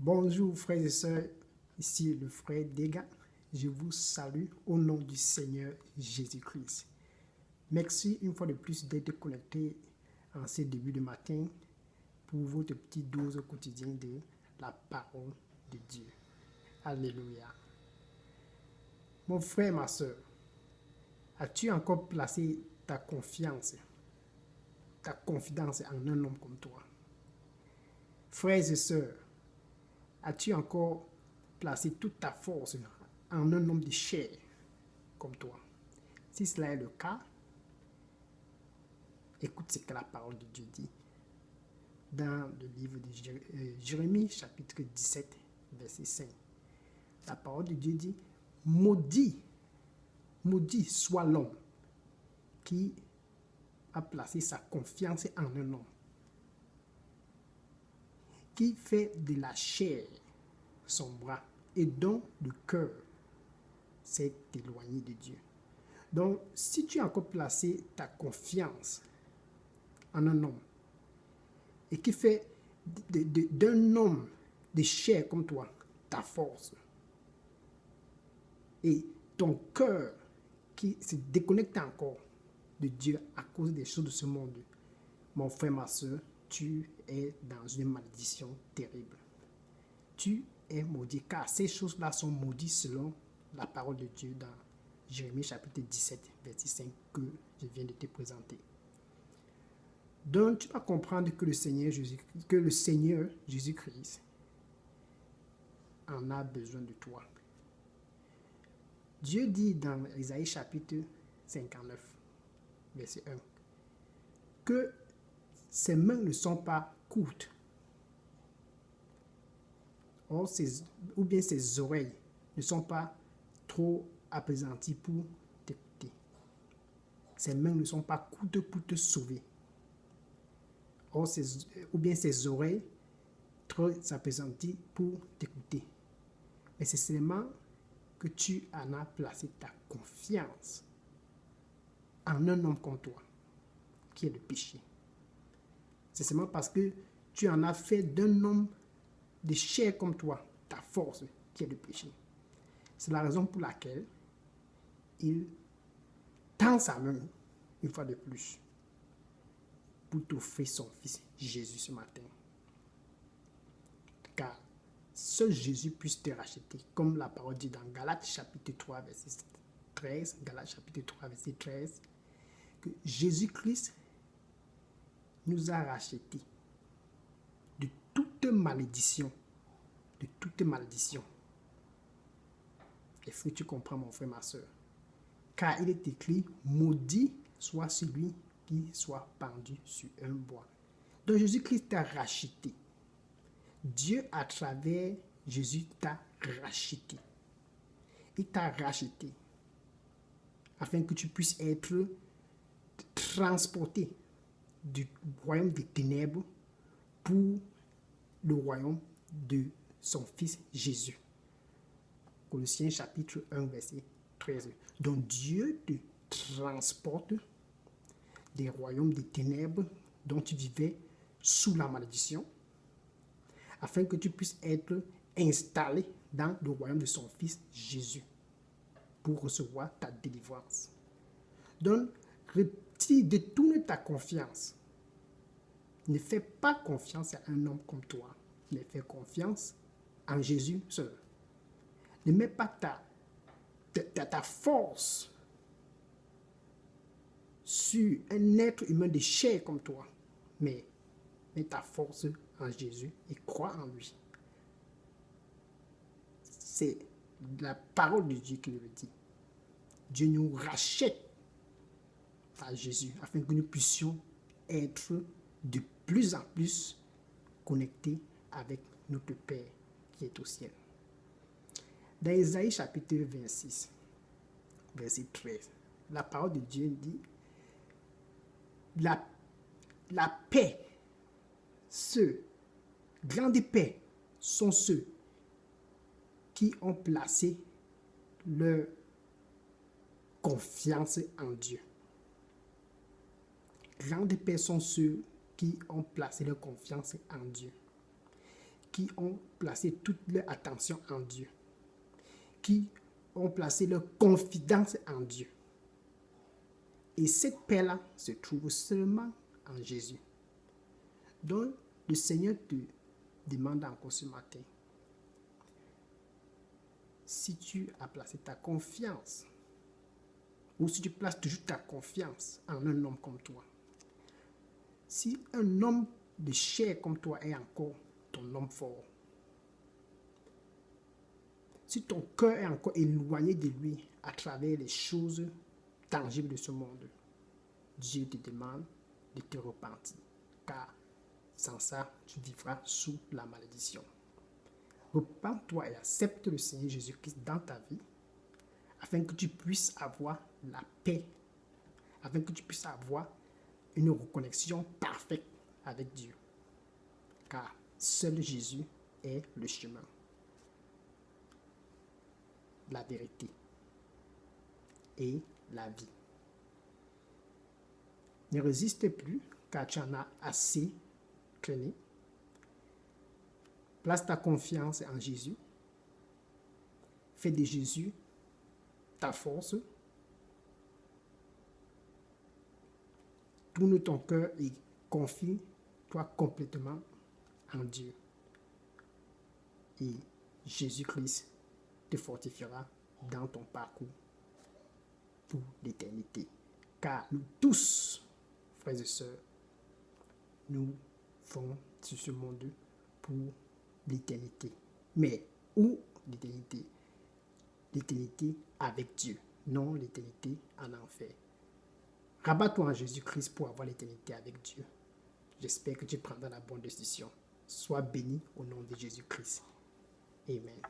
Bonjour frères et sœurs, ici le frère Dega. Je vous salue au nom du Seigneur Jésus-Christ. Merci une fois de plus d'être connecté en ce début de matin pour votre petite dose quotidienne de la parole de Dieu. Alléluia. Mon frère, ma sœur, as-tu encore placé ta confiance, ta confidence en un homme comme toi? Frères et sœurs, as-tu encore placé toute ta force en un homme de chair comme toi? Si cela est le cas, écoute ce que la parole de Dieu dit. Dans le livre de Jérémie, chapitre 17, verset 5. La parole de Dieu dit, maudit soit l'homme qui a placé sa confiance en un homme, qui fait de la chair son bras et dont le cœur s'est éloigné de Dieu. Donc, si tu as encore placé ta confiance en un homme et qui fait d'un homme de chair comme toi ta force et ton cœur qui se déconnecte encore de Dieu à cause des choses de ce monde, mon frère, ma soeur, tu es dans une malédiction terrible. Tu es maudit, car ces choses-là sont maudites selon la parole de Dieu dans Jérémie chapitre 17, verset 5 que je viens de te présenter. Donc, tu vas comprendre que le Seigneur Jésus-Christ en a besoin de toi. Dieu dit dans Isaïe chapitre 59, verset 1, que ses mains ne sont pas courtes, ou bien ses oreilles ne sont pas trop apaisanties pour t'écouter. Ses mains ne sont pas courtes pour te sauver. Ou bien ses oreilles trop apaisanties pour t'écouter. Mais c'est seulement que tu en as placé ta confiance en un homme comme toi, qui est le péché. C'est seulement parce que tu en as fait d'un homme de chair comme toi, ta force, qui est le péché. C'est la raison pour laquelle il tend sa main, une fois de plus, pour t'offrir son Fils Jésus ce matin. Car seul Jésus puisse te racheter, comme la parole dit dans Galates chapitre 3, verset 13, Galates chapitre 3, verset 13, que Jésus-Christ nous a rachetés de toute malédiction. De toute malédiction. Est-ce que tu comprends, mon frère, ma soeur? Car il est écrit, maudit soit celui qui soit pendu sur un bois. Donc Jésus-Christ t'a racheté. Dieu, à travers Jésus, t'a racheté. Il t'a racheté afin que tu puisses être transporté du royaume des ténèbres pour le royaume de son Fils Jésus. Colossiens chapitre 1, verset 13. Donc Dieu te transporte des royaumes des ténèbres dont tu vivais sous la malédiction, afin que tu puisses être installé dans le royaume de son Fils Jésus pour recevoir ta délivrance. Donc, détourne ta confiance. Ne fais pas confiance à un homme comme toi, mais fais confiance en Jésus seul. Ne mets pas ta force sur un être humain de chair comme toi, mais mets ta force en Jésus et crois en lui. C'est la parole de Dieu qui nous le dit. Dieu nous rachète à Jésus afin que nous puissions être de plus en plus connectés avec notre Père qui est au ciel. Dans Isaïe chapitre 26, verset 13, la parole de Dieu dit, la paix, grande paix, sont ceux qui ont placé leur confiance en Dieu. Grande paix sont ceux qui ont placé leur confiance en Dieu. qui ont placé toute leur attention en Dieu, qui ont placé leur confidence en Dieu. Et cette paix-là se trouve seulement en Jésus. Donc, le Seigneur te demande encore ce matin, si tu as placé ta confiance, ou si tu places toujours ta confiance en un homme comme toi, si un homme de chair comme toi est encore ton homme fort, si ton cœur est encore éloigné de lui à travers les choses tangibles de ce monde, Dieu te demande de te repentir, car sans ça, tu vivras sous la malédiction. Repends-toi et accepte le Seigneur Jésus-Christ dans ta vie, afin que tu puisses avoir la paix, afin que tu puisses avoir une reconnexion parfaite avec Dieu. Car seul Jésus est le chemin, la vérité et la vie. Ne résiste plus, car tu en as assez traîné. Place ta confiance en Jésus. Fais de Jésus ta force. Tourne ton cœur et confie-toi complètement en Dieu. Et Jésus-Christ te fortifiera dans ton parcours pour l'éternité. Car nous tous, frères et sœurs, nous vont sur ce monde pour l'éternité. Mais où l'éternité? L'éternité avec Dieu, non l'éternité en enfer. Rabat-toi en Jésus-Christ pour avoir l'éternité avec Dieu. J'espère que tu prendras la bonne décision. Sois béni au nom de Jésus-Christ. Amen.